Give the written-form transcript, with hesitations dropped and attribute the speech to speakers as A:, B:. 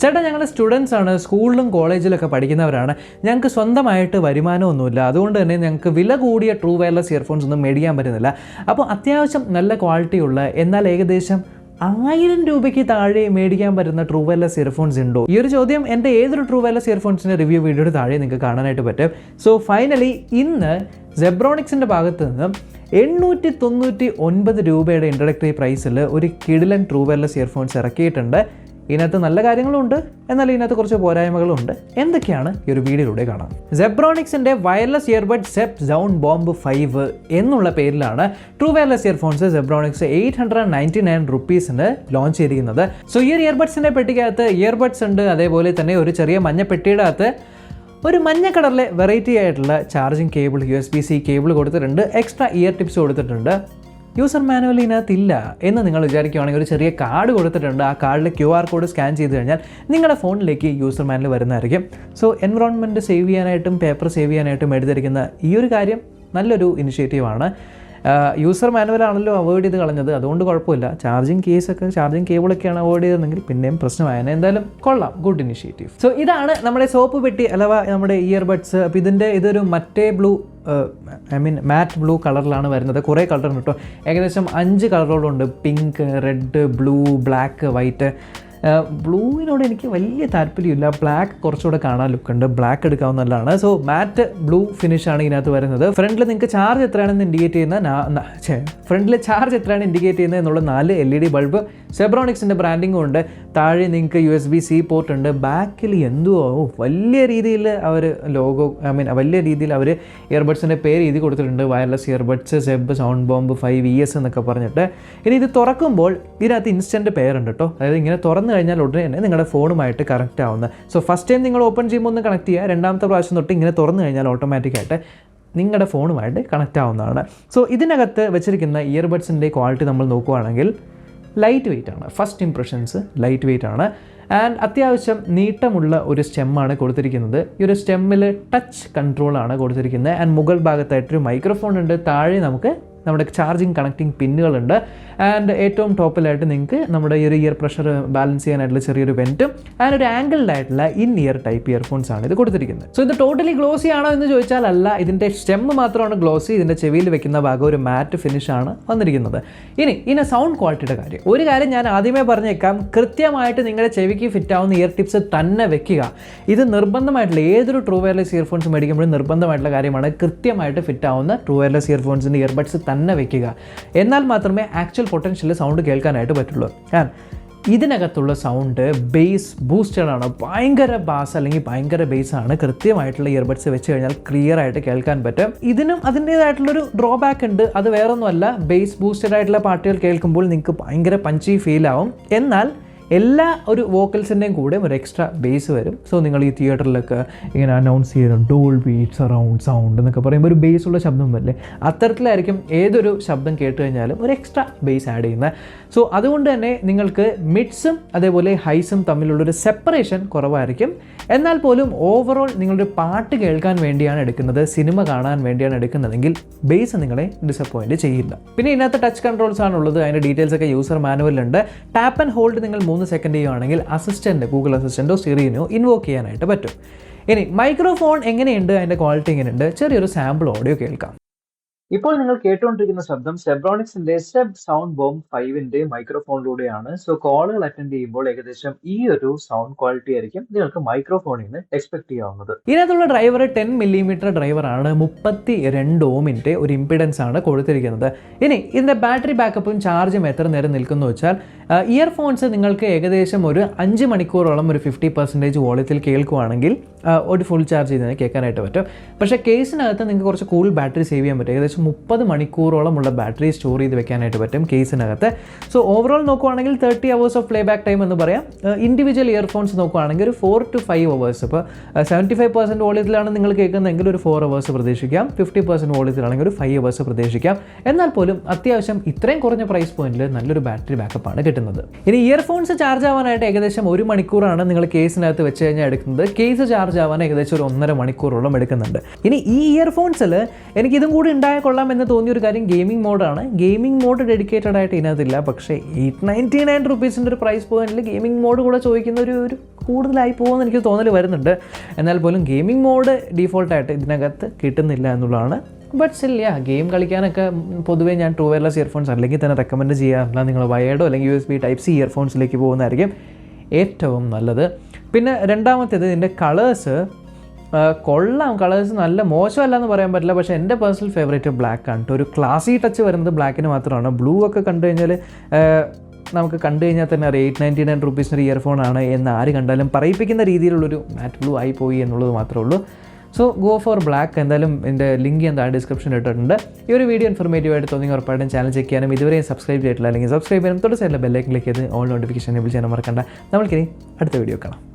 A: ചേട്ടാ, ഞങ്ങൾ സ്റ്റുഡൻസ് ആണ്, സ്കൂളിലും കോളേജിലൊക്കെ പഠിക്കുന്നവരാണ്. ഞങ്ങൾക്ക് സ്വന്തമായിട്ട് വരുമാനമൊന്നുമില്ല. അതുകൊണ്ട് തന്നെ ഞങ്ങൾക്ക് വില കൂടിയ ട്രൂ വയർലെസ് ഇയർഫോൺസ് ഒന്നും മേടിക്കാൻ പറ്റുന്നില്ല. അപ്പോൾ അത്യാവശ്യം നല്ല ക്വാളിറ്റിയുള്ള എന്നാൽ ഏകദേശം 1000 രൂപയ്ക്ക് താഴെ മേടിക്കാൻ പറ്റുന്ന ട്രൂ വയർലെസ് ഇയർഫോൺസ് ഉണ്ടോ? ഈ ഒരു ചോദ്യം എൻ്റെ ഏതൊരു ട്രൂ വയർലെസ് ഇയർഫോൺസിൻ്റെ റിവ്യൂ വീഡിയോയുടെ താഴെ നിങ്ങൾക്ക് കാണാനായിട്ട് പറ്റും. സോ ഫൈനലി ഇന്ന് സെബ്രോണിക്സിൻ്റെ ഭാഗത്ത് നിന്ന് 899 രൂപയുടെ ഇൻട്രൊഡക്ടറി പ്രൈസിൽ ഒരു കിടിലൻ ട്രൂ വയർലെസ് ഇയർഫോൺസ് ഇറക്കിയിട്ടുണ്ട്. ഇതിനകത്ത് നല്ല കാര്യങ്ങളുണ്ട്, എന്നാൽ ഇതിനകത്ത് കുറച്ച് പോരായ്മകളുണ്ട്. എന്തൊക്കെയാണ് ഈ ഒരു വീഡിയോയിലൂടെ കാണാം. സെബ്രോണിക്സിൻ്റെ wireless earbud Zeb sound bomb 5 എന്നുള്ള പേരിലാണ് ട്രൂ വയർലെസ് ഇയർഫോൺസ് സെബ്രോണിക്സ് 899 റുപ്പീസിന് ലോഞ്ച് ചെയ്തിരിക്കുന്നത്. സോ ഈ ഒരു ഇയർബഡ്സിൻ്റെ പെട്ടിക്കകത്ത് ഇയർബഡ്സ് ഉണ്ട്, അതേപോലെ തന്നെ ഒരു ചെറിയ മഞ്ഞ പെട്ടിയുടെ അകത്ത് ഒരു മഞ്ഞ കളറിലെ വെറൈറ്റി ആയിട്ടുള്ള ചാർജിങ് കേബിൾ, USB-C കേബിൾ കൊടുത്തിട്ടുണ്ട്, എക്സ്ട്രാ ഇയർ ടിപ്സ് കൊടുത്തിട്ടുണ്ട്. യൂസർ മാനുവൽ ഇതിനകത്തില്ല എന്ന് നിങ്ങൾ വിചാരിക്കുകയാണെങ്കിൽ ഒരു ചെറിയ കാർഡ് കൊടുത്തിട്ടുണ്ട്. ആ കാർഡിൽ QR കോഡ് സ്കാൻ ചെയ്ത് കഴിഞ്ഞാൽ നിങ്ങളുടെ ഫോണിലേക്ക് യൂസർ മാനുവൽ വരുന്നതായിരിക്കും. സോ എൻവറോൺമെൻറ്റ് സേവ് ചെയ്യാനായിട്ടും പേപ്പർ സേവ് ചെയ്യാനായിട്ടും എടുത്തിരിക്കുന്ന ഈ ഒരു കാര്യം നല്ലൊരു ഇനിഷ്യേറ്റീവാണ്. യൂസർ മാനുവലാണല്ലോ അവോയ്ഡ് ചെയ്ത് കളഞ്ഞത്, അതുകൊണ്ട് കുഴപ്പമില്ല. ചാർജിങ് കേബിളൊക്കെയാണ് അവോയ്ഡ് ചെയ്തതെങ്കിൽ പിന്നെയും പ്രശ്നമായേനെ. എന്തായാലും കൊള്ളാം, ഗുഡ് ഇനിഷ്യേറ്റീവ്. സോ ഇതാണ് നമ്മുടെ സോപ്പ് പെട്ടി അഥവാ നമ്മുടെ ഇയർബഡ്സ്. അപ്പോൾ ഇതൊരു മാറ്റ് ബ്ലൂ കളറിലാണ് വരുന്നത്. കുറേ കളറുണ്ട് കേട്ടോ, ഏകദേശം 5 കളറുകളുണ്ട്. Pink, red, blue, black, white. ബ്ലൂവിനോട് എനിക്ക് വലിയ താല്പര്യമില്ല. ബ്ലാക്ക് കുറച്ചുകൂടെ കാണാൻ ലുക്കുണ്ട്, ബ്ലാക്ക് എടുക്കാവുന്നതാണ്. സോ മാറ്റ് ബ്ലൂ ഫിനിഷാണ് ഇതിനകത്ത് വരുന്നത്. ഫ്രണ്ടിൽ നിങ്ങൾക്ക് ചാർജ് എത്രയാണെന്ന് ഇൻഡിക്കേറ്റ് ചെയ്യുന്ന എന്നുള്ള 4 LED ബൾബ്, സെബ്രോണിക്സിൻ്റെ ബ്രാൻഡിങ്ങും ഉണ്ട്. താഴെ നിങ്ങൾക്ക് USB-C പോർട്ട് ഉണ്ട്. ബാക്കിൽ എന്തുവോ വലിയ രീതിയിൽ അവർ വലിയ രീതിയിൽ അവർ ഇയർബഡ്സിൻ്റെ പേര് എഴുതി കൊടുത്തിട്ടുണ്ട്. Wireless earbuds സെബ് sound bomb 5 ES എന്നൊക്കെ പറഞ്ഞിട്ട്. ഇനി ഇത് തുറക്കുമ്പോൾ ഇതിനകത്ത് ഇൻസ്റ്റൻറ്റ് പേരുണ്ട് കേട്ടോ. അതായത് ഇങ്ങനെ തുറന്നു കഴിഞ്ഞാൽ ഉടനെ തന്നെ നിങ്ങളുടെ ഫോണുമായിട്ട് കണക്റ്റ് ആവുന്ന. സോ ഫസ്റ്റ് ടൈം നിങ്ങൾ ഓപ്പൺ ചെയ്യുമ്പോൾ ഒന്ന് കണക്ട് ചെയ്യുക, രണ്ടാമത്തെ പ്രാവശ്യം തൊട്ട് ഇങ്ങനെ തുറന്നു കഴിഞ്ഞാൽ ഓട്ടോമാറ്റിക്കായിട്ട് നിങ്ങളുടെ ഫോണുമായിട്ട് കണക്റ്റ് ആവുന്നതാണ്. സോ ഇതിനകത്ത് വെച്ചിരിക്കുന്ന ഇയർബഡ്സിൻ്റെ ക്വാളിറ്റി നമ്മൾ നോക്കുകയാണെങ്കിൽ ലൈറ്റ് വെയിറ്റ് ആണ്. ഫസ്റ്റ് ഇംപ്രഷൻസ് ലൈറ്റ് വെയിറ്റ് ആണ്. ആൻഡ് അത്യാവശ്യം നീട്ടമുള്ള ഒരു സ്റ്റെമ്മാണ് കൊടുത്തിരിക്കുന്നത്. ഈ ഒരു സ്റ്റെമ്മിൽ ടച്ച് കൺട്രോളാണ് കൊടുത്തിരിക്കുന്നത്. ആൻഡ് മുകൾ ഭാഗത്തായിട്ടൊരു മൈക്രോഫോൺ ഉണ്ട്. താഴെ നമ്മുടെ ചാർജിങ് കണക്റ്റിംഗ് പിന്നുകളുണ്ട്. ആൻഡ് ഏറ്റവും ടോപ്പിലായിട്ട് നിങ്ങൾക്ക് നമ്മുടെ ഈ ഒരു ഇയർ പ്രഷർ ബാലൻസ് ചെയ്യാനായിട്ടുള്ള ചെറിയൊരു വെൻറ്റും ആൻഡ് ഒരു ആംഗിൾഡ് ആയിട്ടുള്ള ഇൻ ഇയർ ടൈപ്പ് ഇയർഫോൺസ് ആണ് ഇത് കൊടുത്തിരിക്കുന്നത്. സോ ഇത് ടോട്ടലി ഗ്ലോസി ആണോ എന്ന് ചോദിച്ചാൽ അല്ല. ഇതിൻ്റെ സ്റ്റെമ്മ് മാത്രമാണ് ഗ്ലോസി. ഇതിൻ്റെ ചെവിയിൽ വെക്കുന്ന ഭാഗം ഒരു മാറ്റ് ഫിനിഷാണ് വന്നിരിക്കുന്നത്. ഇനി സൗണ്ട് ക്വാളിറ്റിയുടെ കാര്യം. ഒരു കാര്യം ഞാൻ ആദ്യമേ പറഞ്ഞേക്കാം, കൃത്യമായിട്ട് നിങ്ങളുടെ ചെവിക്ക് ഫിറ്റ് ആവുന്ന ഇയർ ടിപ്സ് തന്നെ വെക്കുക. ഇത് നിർബന്ധമായിട്ടുള്ള ഏതൊരു ട്രൂ വയർലെസ് ഇയർഫോൺസ് മേടിക്കുമ്പോഴും നിർബന്ധമായിട്ടുള്ള കാര്യമാണ്. കൃത്യമായിട്ട് ഫിറ്റ് ആവുന്ന ട്രൂ വയർലെസ് ഇയർഫോൺസിൻ്റെ ഇയർബഡ്സ് തന്നെ വെക്കുക. എന്നാൽ മാത്രമേ ആക്ച്വൽ പൊട്ടൻഷ്യൽ സൗണ്ട് കേൾക്കാനായിട്ട് പറ്റുള്ളൂ. കാരണം ഇതിനകത്തുള്ള സൗണ്ട് ബേസ് ബൂസ്റ്റഡ് ആണ്. ഭയങ്കര ബാസ് അല്ലെങ്കിൽ ഭയങ്കര ബേസ് ആണ്. കൃത്യമായിട്ടുള്ള ഇയർബഡ്സ് വെച്ച് കഴിഞ്ഞാൽ ക്ലിയർ ആയിട്ട് കേൾക്കാൻ പറ്റും. ഇതിനും അതിൻ്റേതായിട്ടുള്ളൊരു ഡ്രോബാക്ക് ഉണ്ട്. അത് വേറൊന്നുമല്ല, ബേസ് ബൂസ്റ്റഡ് ആയിട്ടുള്ള പാട്ടുകൾ കേൾക്കുമ്പോൾ നിങ്ങൾക്ക് ഭയങ്കര പഞ്ചി ഫീൽ ആവും. എന്നാൽ എല്ലാ ഒരു വോക്കൽസിൻ്റെയും കൂടെ ഒരു എക്സ്ട്രാ ബേസ് വരും. സോ നിങ്ങൾ ഈ തിയേറ്ററിലൊക്കെ ഇങ്ങനെ അനൗൺസ് ചെയ്യുന്ന ഡോൾബി സറൗണ്ട് സൗണ്ട് എന്നൊക്കെ പറയുമ്പോൾ ഒരു ബേസുള്ള ശബ്ദം വരില്ലേ, അത്തരത്തിലായിരിക്കും ഏതൊരു ശബ്ദം കേട്ട് കഴിഞ്ഞാലും ഒരു എക്സ്ട്രാ ബേസ് ആഡ് ചെയ്യുന്നത്. സോ അതുകൊണ്ട് തന്നെ നിങ്ങൾക്ക് മിഡ്സും അതേപോലെ ഹൈസും തമ്മിലുള്ളൊരു സെപ്പറേഷൻ കുറവായിരിക്കും. എന്നാൽ പോലും ഓവറോൾ നിങ്ങളൊരു പാട്ട് കേൾക്കാൻ വേണ്ടിയാണ് എടുക്കുന്നത്, സിനിമ കാണാൻ വേണ്ടിയാണ് എടുക്കുന്നതെങ്കിൽ ബേസ് നിങ്ങളെ ഡിസപ്പോയിൻറ്റ് ചെയ്യില്ല. പിന്നെ ഇതിനകത്ത് ടച്ച് കൺട്രോൾസ് ആണുള്ളത്. അതിൻ്റെ ഡീറ്റെയിൽസ് ഒക്കെ യൂസർ മാനുവലുണ്ട്. ടാപ്പ് ആൻഡ് ഹോൾഡ് നിങ്ങൾ 3 സെക്കൻഡ് ചെയ്യുകയാണെങ്കിൽ ഗൂഗിൾ അസിസ്റ്റൻറ്റോ സിറിയോ ഇൻവോക്ക് ചെയ്യാനായിട്ട് പറ്റും. ഇനി മൈക്രോഫോൺ എങ്ങനെയുണ്ട്, അതിൻ്റെ ക്വാളിറ്റി എങ്ങനെയുണ്ട്, ചെറിയൊരു സാമ്പിൾ ഓഡിയോ കേൾക്കാം. ഇപ്പോൾ നിങ്ങൾ കേട്ടുകൊണ്ടിരിക്കുന്ന ശബ്ദം സെബ്രോണിക്സിന്റെ സെബ് സൗണ്ട് ബോംബ് 5ന്റെ മൈക്രോഫോണിലൂടെയാണ്. സോ കോളുകൾ അറ്റൻഡ് ചെയ്യുമ്പോൾ ഏകദേശം ഈ ഒരു സൗണ്ട് ക്വാളിറ്റി ആയിരിക്കും നിങ്ങൾക്ക് മൈക്രോഫോണിൽ നിന്ന് എക്സ്പെക്ട് ചെയ്യാവുന്നത്. ഇതിനകത്തുള്ള ഡ്രൈവർ 10 mm ഡ്രൈവറാണ്. 32 ohms ഒരു ഇംപിഡൻസ് ആണ് കൊടുത്തിരിക്കുന്നത്. ഇനി ഇതിന്റെ ബാറ്ററി ബാക്കപ്പും ചാർജും എത്ര നേരം നിൽക്കുന്നു വെച്ചാൽ, ഇയർഫോൺസ് നിങ്ങൾക്ക് ഏകദേശം ഒരു 5 മണിക്കൂറോളം ഒരു 50% വോളിയത്തിൽ കേൾക്കുവാണെങ്കിൽ ഒരു ഫുൾ ചാർജ് ചെയ്ത് കേൾക്കാനായിട്ട് പറ്റും. പക്ഷേ കേസിനകത്ത് നിങ്ങൾക്ക് കുറച്ച് കൂൾ ബാറ്ററി സേവ് ചെയ്യാൻ പറ്റും. ഏകദേശം 30 മണിക്കൂറോളമുള്ള ബാറ്ററി സ്റ്റോർ ചെയ്ത് വെക്കാനായിട്ട് പറ്റും കേസിനകത്ത്. സോ ഓവറോൾ നോക്കുവാണെങ്കിൽ 30 hours of play back time എന്ന് പറയാം. ഇൻഡിവിജ്വൽ ഇയർഫോൺസ് നോക്കുവാണെങ്കിൽ ഒരു 4 to 5 hours. ഇപ്പോൾ 75% വോളിയത്തിലാണ് നിങ്ങൾ കേൾക്കുന്നതെങ്കിൽ ഒരു 4 hours പ്രതീക്ഷിക്കാം. 50% വോളിയത്തിലാണെങ്കിൽ ഒരു 5 hours പ്രതീക്ഷിക്കാം. എന്നാൽ പോലും അത്യാവശ്യം ഇത്രയും കുറഞ്ഞ പ്രൈസ് പോയിന്റിൽ നല്ലൊരു ബാറ്ററി ബാക്കപ്പാണ് കിട്ടുന്നത്. ഇനി ഇയർഫോൺസ് ചാർജ് ആവാനായിട്ട് ഏകദേശം 1 മണിക്കൂറാണ് നിങ്ങൾ കേസിനകത്ത് വെച്ച് കഴിഞ്ഞാൽ എടുക്കുന്നത്. കേസ് ചാർജ് ആവാൻ ഏകദേശം ഒരു 1.5 മണിക്കൂറോളം എടുക്കുന്നുണ്ട്. ഇനി ഈ ഇയർഫോൺസിൽ എനിക്ക് ഇതും കൂടി ഉണ്ടായ കൊള്ളാം എന്ന് തോന്നിയൊരു കാര്യം ഗെയിമിംഗ് മോഡാണ്. ഗെയിമിംഗ് മോഡ് ഡെഡിക്കേറ്റഡ് ആയിട്ട് ഇതിനകത്തില്ല. പക്ഷേ 899 റുപ്പീസിൻ്റെ ഒരു പ്രൈസ് പോയിന്റിൽ ഗെയിമിംഗ് മോഡ് കൂടെ ചോദിക്കുന്ന ഒരു കൂടുതലായി പോകുമെന്ന് എനിക്ക് തോന്നൽ വരുന്നുണ്ട്. എന്നാൽ പോലും ഗെയിമിംഗ് മോഡ് ഡീഫോൾട്ടായിട്ട് ഇതിനകത്ത് കിട്ടുന്നില്ല എന്നുള്ളതാണ്. ബട്ട് സ്റ്റിൽ ഗെയിം കളിക്കാനൊക്കെ പൊതുവേ ഞാൻ ട്രൂ വയർലെസ് ഇയർഫോൺസ് അല്ലെങ്കിൽ തന്നെ റെക്കമെൻഡ് ചെയ്യാറില്ല. നിങ്ങൾ വയേർഡോ അല്ലെങ്കിൽ USB Type-C ഇയർഫോൺസിലേക്ക് പോകുന്നതായിരിക്കും ഏറ്റവും നല്ലത്. പിന്നെ രണ്ടാമത്തേത് ഇതിൻ്റെ കളേഴ്സ് കൊള്ളാം. കളേഴ്സ് നല്ല മോശമല്ല എന്ന് പറയാൻ പറ്റില്ല. പക്ഷേ എൻ്റെ പേഴ്സണൽ ഫേവറേറ്റ് ബ്ലാക്ക് ആണ്. ഒരു ക്ലാസി ടച്ച് വരുന്നത് ബ്ലാക്കിന് മാത്രമാണ്. ബ്ലൂ ഒക്കെ കണ്ടു കഴിഞ്ഞാൽ നമുക്ക് കണ്ടു കഴിഞ്ഞാൽ തന്നെ അറിയാം 899 റുപ്പീസിനൊരു ഇയർഫോണാണ് എന്ന് ആര് കണ്ടാലും പറയിപ്പിക്കുന്ന രീതിയിലുള്ളൊരു മാറ്റ് ബ്ലൂ ആയി പോയി എന്നുള്ളത് മാത്രമേ ഉള്ളൂ. So go for black. എന്തായാലും എൻ്റെ ലിങ്ക് ഞാൻ ഡിസ്ക്രിപ്ഷനിൽ ഇട്ടിട്ടുണ്ട്. ഈ ഒരു വീഡിയോ ഇൻഫോർമേറ്റീവ് ആയിട്ട് തോന്നി ഉറപ്പായിട്ടും ചാനൽ ചെക്ക് ചെയ്യാനും ഇതുവരെയും സബ്സ്ക്രൈബ് ചെയ്തിട്ടില്ല അല്ലെങ്കിൽ സബ്സ്ക്രൈബ് ചെയ്യാനും തൊട്ട് സൈഡിലെ ബെല്ലൈക്കൻ ക്ലിക്ക് ചെയ്ത് ഓൾ നോട്ടിഫിക്കേഷൻ എനേബിൾ ചെയ്യാൻ മറക്കണ്ട. നമ്മൾക്കിനി അടുത്ത വീഡിയോ കാണാം.